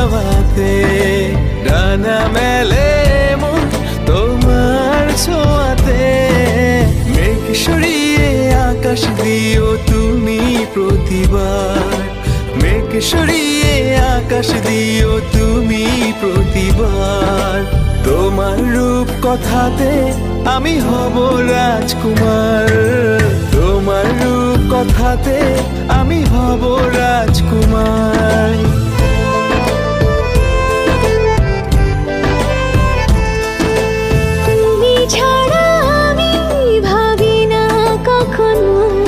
যাওয়াতে ডানা মেলে মন তোমার ছোঁয়াতে। মেঘ সরিয়ে আকাশ দিও তুমি প্রতিবার, মেঘ সরিয়ে আকাশ দিও তুমি প্রতিবার। তোমার রূপ কথাতে আমি হব রাজকুমার, তোমার রূপ কথাতে আমি হব রাজকুমার।